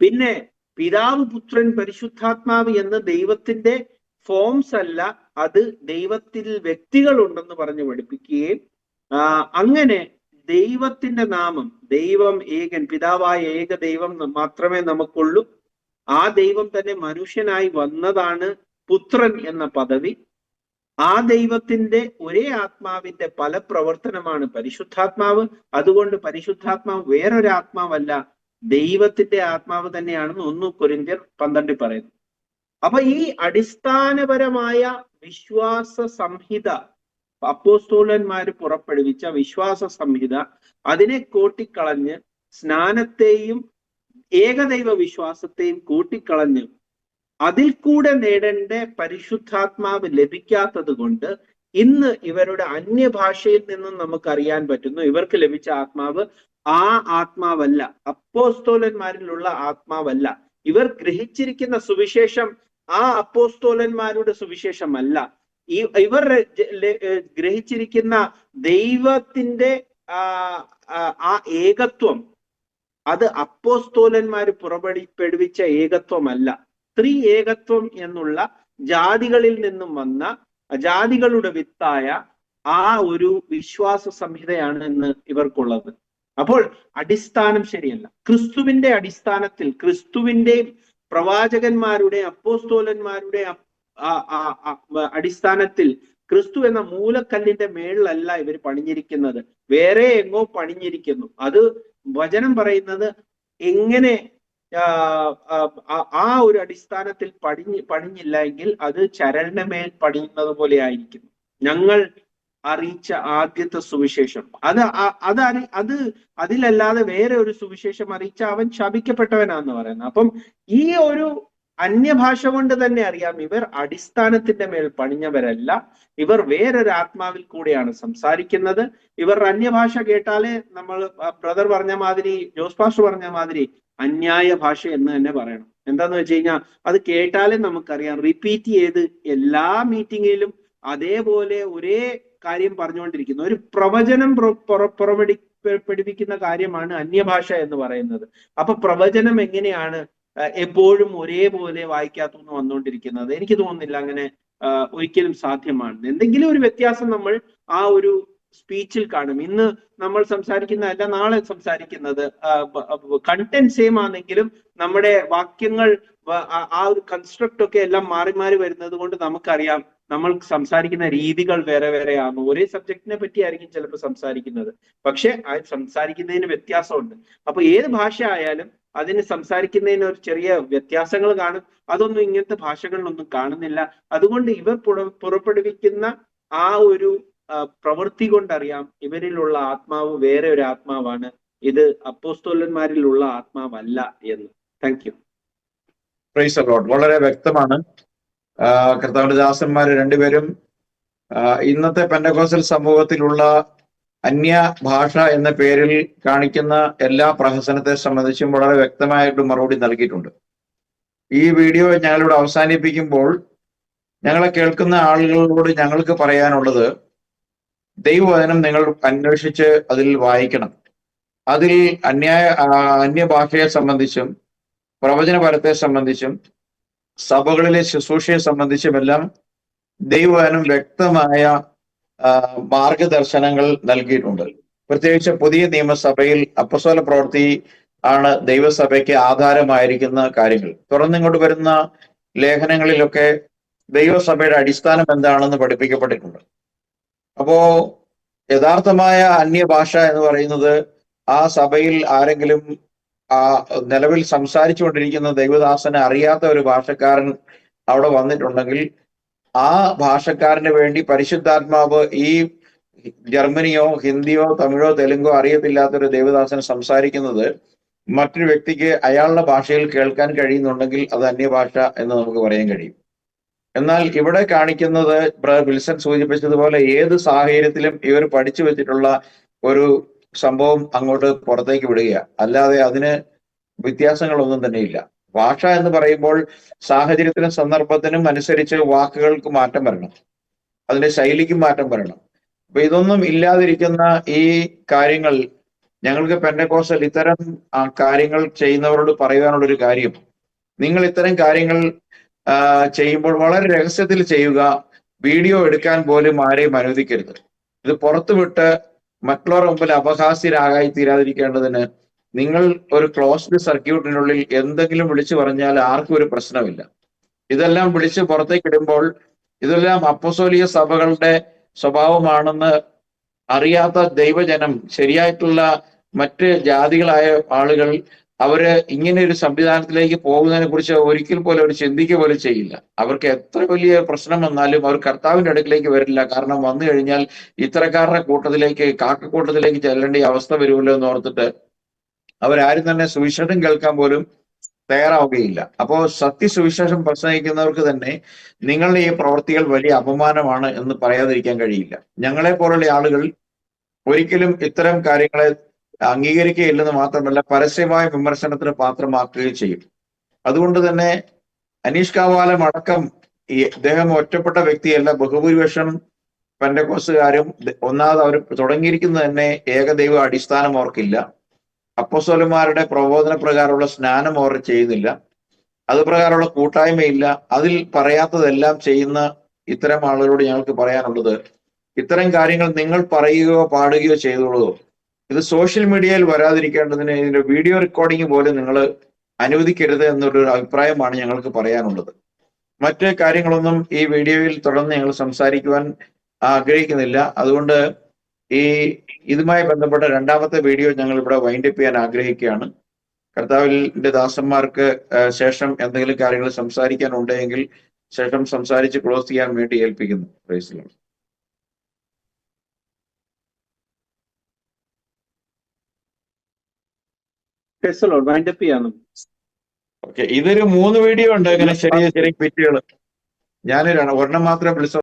പിന്നെ പിതാവ്, പുത്രൻ, പരിശുദ്ധാത്മാവ് എന്ന ദൈവത്തിന്റെ ഫോംസ് അല്ല, അത് ദൈവത്തിൽ വ്യക്തികൾ ഉണ്ടെന്ന് പറഞ്ഞ് പഠിപ്പിക്കുകയും, അങ്ങനെ ദൈവത്തിന്റെ നാമം, ദൈവം ഏകൻ, പിതാവായ ഏക ദൈവം മാത്രമേ നമുക്കുള്ളൂ, ആ ദൈവം തന്നെ മനുഷ്യനായി വന്നതാണ് പുത്രൻ എന്ന പദവി, ആ ദൈവത്തിന്റെ ഒരേ ആത്മാവിന്റെ പല പ്രവർത്തനമാണ് പരിശുദ്ധാത്മാവ്. അതുകൊണ്ട് പരിശുദ്ധാത്മാവ് വേറൊരു ആത്മാവല്ല, ദൈവത്തിന്റെ ആത്മാവ് തന്നെയാണെന്ന് 1 കൊരിന്ത്യർ 12 പറയുന്നു. അപ്പൊ ഈ അടിസ്ഥാനപരമായ വിശ്വാസ സംഹിത, അപ്പോസ്തലന്മാര് പുറപ്പെടുവിച്ച വിശ്വാസ സംഹിത, അതിനെ കൂട്ടിക്കളഞ്ഞ് സ്നാനത്തെയും ഏകദൈവ വിശ്വാസത്തെയും കൂട്ടിക്കളഞ്ഞ് അതിൽ കൂടെ നേടേണ്ട പരിശുദ്ധാത്മാവ് ലഭിക്കാത്തത് കൊണ്ട് ഇന്ന് ഇവരുടെ അന്യഭാഷയിൽ നിന്നും നമുക്കറിയാൻ പറ്റുന്നു, ഇവർക്ക് ലഭിച്ച ആത്മാവ് ആ ആത്മാവല്ല, അപ്പോസ്തലന്മാരിലുള്ള ആത്മാവല്ല. ഇവർ ഗ്രഹിച്ചിരിക്കുന്ന സുവിശേഷം ആ അപ്പോസ്തലന്മാരുടെ സുവിശേഷമല്ല. ഇവർ ഗ്രഹിച്ചിരിക്കുന്ന ദൈവത്തിന്റെ ആ ഏകത്വം, അത് അപ്പോസ്തലന്മാര് പുറപ്പെടുവിച്ച ഏകത്വമല്ല. ഏകത്വം എന്നുള്ള ജാതികളിൽ നിന്നും വന്ന, ജാതികളുടെ വിത്തായ ആ ഒരു വിശ്വാസ സംഹിതയാണ് ഇന്ന് ഇവർക്കുള്ളത്. അപ്പോൾ അടിസ്ഥാനം ശരിയല്ല. ക്രിസ്തുവിന്റെ അടിസ്ഥാനത്തിൽ, ക്രിസ്തുവിന്റെയും പ്രവാചകന്മാരുടെ അപ്പോസ്തലന്മാരുടെ അടിസ്ഥാനത്തിൽ, ക്രിസ്തു എന്ന മൂലക്കല്ലിന്റെ മേളിലല്ല ഇവർ പണിഞ്ഞിരിക്കുന്നത്, വേറെ എങ്ങോ പണിഞ്ഞിരിക്കുന്നു. അത് വചനം പറയുന്നത് എങ്ങനെ ആ ഒരു അടിസ്ഥാനത്തിൽ പണിഞ്ഞില്ല എങ്കിൽ അത് ചരലിന്റെ മേൽ പണിയുന്നത് പോലെ ആയിരിക്കും. ഞങ്ങൾ അറിയിച്ച ആദ്യത്തെ സുവിശേഷം അതിലല്ലാതെ വേറെ ഒരു സുവിശേഷം അറിയിച്ച അവൻ ശപിക്കപ്പെട്ടവനാന്ന് പറയുന്നത്. അപ്പം ഈ ഒരു അന്യഭാഷ കൊണ്ട് തന്നെ അറിയാം, ഇവർ അടിസ്ഥാനത്തിന്റെ മേൽ പണിഞ്ഞവരല്ല, ഇവർ വേറൊരു ആത്മാവിൽ കൂടെയാണ് സംസാരിക്കുന്നത്. ഇവർ അന്യഭാഷ കേട്ടാലേ, നമ്മൾ ബ്രദർ പറഞ്ഞ മാതിരി, ജോസ് പാസ്റ്റർ പറഞ്ഞ മാതിരി, അന്യായ ഭാഷ എന്ന് തന്നെ പറയണം. എന്താന്ന് വെച്ച് കഴിഞ്ഞാൽ അത് കേട്ടാലേ നമുക്കറിയാം, റിപ്പീറ്റ് ചെയ്ത് എല്ലാ മീറ്റിങ്ങിലും അതേപോലെ ഒരേ കാര്യം പറഞ്ഞുകൊണ്ടിരിക്കുന്നു. ഒരു പ്രവചനം പുറപ്പെടുവിക്കുന്ന കാര്യമാണ് അന്യഭാഷ എന്ന് പറയുന്നത്. അപ്പൊ പ്രവചനം എങ്ങനെയാണ് എപ്പോഴും ഒരേപോലെ വായിക്കാത്തുനിന്ന് വന്നുകൊണ്ടിരിക്കുന്നത്? എനിക്ക് തോന്നുന്നില്ല അങ്ങനെ ഒരിക്കലും സാധ്യമാണ്. എന്തെങ്കിലും ഒരു വ്യത്യാസം നമ്മൾ ആ ഒരു സ്പീച്ചിൽ കാണും. ഇന്ന് നമ്മൾ സംസാരിക്കുന്നതല്ല നാളെ സംസാരിക്കുന്നത്, കണ്ടന്റ് സെയിം ആണെങ്കിലും നമ്മുടെ വാക്യങ്ങൾ, ആ ഒരു കൺസ്ട്രക്ട് ഒക്കെ എല്ലാം മാറി മാറി വരുന്നത് കൊണ്ട് നമുക്കറിയാം നമ്മൾ സംസാരിക്കുന്ന രീതികൾ വേറെ വേറെ ആണ്. ഒരേ സബ്ജക്റ്റിനെ പറ്റി ആയിരിക്കും ചിലപ്പോൾ സംസാരിക്കുന്നത്, പക്ഷെ ആ സംസാരിക്കുന്നതിന് വ്യത്യാസമുണ്ട്. അപ്പൊ ഏത് ഭാഷ ആയാലും അതിന് സംസാരിക്കുന്നതിന് ഒരു ചെറിയ വ്യത്യാസങ്ങൾ കാണും. അതൊന്നും ഇങ്ങനത്തെ ഭാഷകളിലൊന്നും കാണുന്നില്ല. അതുകൊണ്ട് ഇവർ പുറപ്പെടുവിക്കുന്ന ആ ഒരു പ്രവൃത്തി കൊണ്ടറിയാം ഇവരിലുള്ള ആത്മാവ് വേറെ ഒരു ആത്മാവാണ്, ഇത് അപ്പോസ്തലന്മാരിലുള്ള ആത്മാവല്ല എന്ന്. Thank you. Price the Lord. വളരെ വ്യക്തമാണ്. കർത്താവിന്റെ ദാസന്മാര് രണ്ടുപേരും ഇന്നത്തെ പെന്തക്കോസ്റ്റൽ സമൂഹത്തിലുള്ള അന്യ ഭാഷ എന്ന പേരിൽ കാണിക്കുന്ന എല്ലാ പ്രഹസനത്തെ സംബന്ധിച്ചും വളരെ വ്യക്തമായിട്ട് മറുപടി നൽകിയിട്ടുണ്ട്. ഈ വീഡിയോ ഞങ്ങളിവിടെ അവസാനിപ്പിക്കുമ്പോൾ ഞങ്ങളെ കേൾക്കുന്ന ആളുകളോട് ഞങ്ങൾക്ക് പറയാനുള്ളത്, ദൈവവചനം നിങ്ങൾ അന്വേഷിച്ച് അതിൽ വായിക്കണം. അതിൽ അന്യഭാഷയെ സംബന്ധിച്ചും പ്രവചനപരത്തെ സംബന്ധിച്ചും സഭകളിലെ ശുശ്രൂഷയെ സംബന്ധിച്ചുമെല്ലാം ദൈവവചനം വ്യക്തമായ മാർഗദർശനങ്ങൾ നൽകിയിട്ടുണ്ട്. പ്രത്യേകിച്ച് പുതിയ നിയമസഭയിൽ അപ്പസ്തോല പ്രവൃത്തി ആണ് ദൈവസഭയ്ക്ക് ആധാരമായിരിക്കുന്ന കാര്യങ്ങൾ. തുറന്നിങ്ങോട്ട് വരുന്ന ലേഖനങ്ങളിലൊക്കെ ദൈവസഭയുടെ അടിസ്ഥാനം എന്താണെന്ന് പഠിപ്പിക്കപ്പെട്ടിട്ടുണ്ട്. അപ്പോ യഥാർത്ഥമായ അന്യഭാഷ എന്ന് പറയുന്നത് ആ സഭയിൽ ആരെങ്കിലും ആ നിലവിൽ സംസാരിച്ചുകൊണ്ടിരിക്കുന്ന ദൈവദാസനെ അറിയാത്ത ഒരു ഭാഷക്കാരൻ അവിടെ വന്നിട്ടുണ്ടെങ്കിൽ ആ ഭാഷക്കാരന് വേണ്ടി പരിശുദ്ധാത്മാവ് ഈ ജർമ്മനിയോ ഹിന്ദിയോ തമിഴോ തെലുങ്കോ അറിയത്തില്ലാത്തൊരു ദൈവദാസൻ സംസാരിക്കുന്നത് മറ്റൊരു വ്യക്തിക്ക് അയാളുടെ ഭാഷയിൽ കേൾക്കാൻ കഴിയുന്നുണ്ടെങ്കിൽ അത് അന്യഭാഷ എന്ന് നമുക്ക് പറയാൻ കഴിയും. എന്നാൽ ഇവിടെ കാണിക്കുന്നത് വിൽസൺ സൂചിപ്പിച്ചതുപോലെ ഏത് സാഹചര്യത്തിലും ഇവർ പഠിച്ചു വെച്ചിട്ടുള്ള ഒരു സംഭവം അങ്ങോട്ട് പുറത്തേക്ക് വിടുക, അല്ലാതെ അതിന് വ്യത്യാസങ്ങളൊന്നും തന്നെയില്ല. ഭാഷ എന്ന് പറയുമ്പോൾ സാഹചര്യത്തിനും സന്ദർഭത്തിനും അനുസരിച്ച് വാക്കുകൾക്ക് മാറ്റം വരണം, അതിന്റെ ശൈലിക്ക് മാറ്റം വരണം. അപ്പൊ ഇതൊന്നും ഇല്ലാതിരിക്കുന്ന ഈ കാര്യങ്ങൾ ഞങ്ങൾക്ക് പെന്തക്കോസ്തൽ ഇത്തരം കാര്യങ്ങൾ ചെയ്യുന്നവരോട് പറയാനുള്ളൊരു കാര്യം, നിങ്ങൾ ഇത്തരം കാര്യങ്ങൾ ചെയ്യുമ്പോൾ വളരെ രഹസ്യത്തിൽ ചെയ്യുക. വീഡിയോ എടുക്കാൻ പോലും ആരെയും അനുവദിക്കരുത്. ഇത് പുറത്തുവിട്ട് മറ്റുള്ളവരുടെ മുമ്പിൽ അപഹാസ്യരാകായി തീരാതിരിക്കേണ്ടതിന് നിങ്ങൾ ഒരു ക്ലോസ്ഡ് സർക്യൂട്ടിനുള്ളിൽ എന്തെങ്കിലും വിളിച്ചു പറഞ്ഞാൽ ആർക്കും ഒരു പ്രശ്നമില്ല. ഇതെല്ലാം വിളിച്ച് പുറത്തേക്ക് ഇടുമ്പോൾ ഇതെല്ലാം അപ്പോസ്തോലിക സഭകളുടെ സ്വഭാവമാണെന്ന് അറിയാത്ത ദൈവജനം, ശരിയായിട്ടുള്ള മറ്റ് ജാതികളായ ആളുകൾ, അവര് ഇങ്ങനെ ഒരു സംവിധാനത്തിലേക്ക് പോകുന്നതിനെ കുറിച്ച് ഒരിക്കൽ പോലും അവർ ചിന്തിക്കുക പോലും ചെയ്യില്ല. അവർക്ക് എത്ര വലിയ പ്രശ്നം വന്നാലും അവർ കർത്താവിന്റെ അടുക്കിലേക്ക് വരില്ല. കാരണം വന്നു കഴിഞ്ഞാൽ ഇത്തരക്കാരുടെ കൂട്ടത്തിലേക്ക്, കാക്കക്കൂട്ടത്തിലേക്ക് ചെല്ലേണ്ട അവസ്ഥ വരുമല്ലോ എന്ന് ഓർത്തിട്ട് അവരാരും തന്നെ സുവിശേഷം കേൾക്കാൻ പോലും തയ്യാറാവുകയില്ല. അപ്പോ സത്യസുവിശേഷം പ്രസംഗിക്കുന്നവർക്ക് തന്നെ നിങ്ങളുടെ ഈ പ്രവൃത്തികൾ വലിയ അപമാനമാണ് എന്ന് പറയാതിരിക്കാൻ കഴിയില്ല. ഞങ്ങളെ പോലുള്ള ആളുകൾ ഒരിക്കലും ഇത്തരം കാര്യങ്ങളെ അംഗീകരിക്കുകയില്ലെന്ന് മാത്രമല്ല പരസ്യമായ വിമർശനത്തിന് പാത്രമാക്കുകയും ചെയ്യും. അതുകൊണ്ട് തന്നെ അനീഷ് കാവാലം അടക്കം ഇദ്ദേഹം ഒറ്റപ്പെട്ട വ്യക്തിയല്ല. ബഹുഭൂരിപക്ഷം പെന്തക്കോസ്തുകാരും ഒന്നാമത് അവർ തുടങ്ങിയിരിക്കുന്നത് തന്നെ ഏകദൈവ അടിസ്ഥാനം അവർക്കില്ല. അപ്പോസ്തലന്മാരുടെ പ്രബോധന പ്രകാരമുള്ള സ്നാനം അവർ ചെയ്യുന്നില്ല. അത് പ്രകാരമുള്ള കൂട്ടായ്മയില്ല. അതിൽ പറയാത്തതെല്ലാം ചെയ്യുന്ന ഇത്തരം ആളുകളോട് ഞങ്ങൾക്ക് പറയാനുള്ളത്, ഇത്തരം കാര്യങ്ങൾ നിങ്ങൾ പറയുകയോ പാടുകയോ ചെയ്തോളൂ. ഇത് സോഷ്യൽ മീഡിയയിൽ വരാതിരിക്കേണ്ടതിന് ഇതിന്റെ വീഡിയോ റെക്കോർഡിംഗ് പോലും നിങ്ങൾ അനുവദിക്കരുത് എന്നൊരു അഭിപ്രായമാണ് ഞങ്ങൾക്ക് പറയാനുള്ളത്. മറ്റ് കാര്യങ്ങളൊന്നും ഈ വീഡിയോയിൽ തുടർന്ന് ഞങ്ങൾ സംസാരിക്കുവാൻ ആഗ്രഹിക്കുന്നില്ല. അതുകൊണ്ട് ഇതുമായി ബന്ധപ്പെട്ട രണ്ടാമത്തെ വീഡിയോ ഞങ്ങൾ ഇവിടെ വൈൻഡപ്പ് ചെയ്യാൻ ആഗ്രഹിക്കുകയാണ്. കർത്താവിന്റെ ദാസന്മാർക്ക് ശേഷം എന്തെങ്കിലും കാര്യങ്ങൾ സംസാരിക്കാനുണ്ടെങ്കിൽ ശേഷം സംസാരിച്ച് ക്ലോസ് ചെയ്യാൻ വേണ്ടി ഏൽപ്പിക്കുന്നു. Price the Lord. വൈൻഡപ്പ് ചെയ്യാനും ഓക്കെ, ഇതൊരു 3 വീഡിയോ ഉണ്ട് ഇങ്ങനെ ചെറിയ ചെറിയ ക്വിറ്റുകൾ. ഞാൻ ഒരെണ്ണം മാത്രമേ വിളിച്ചു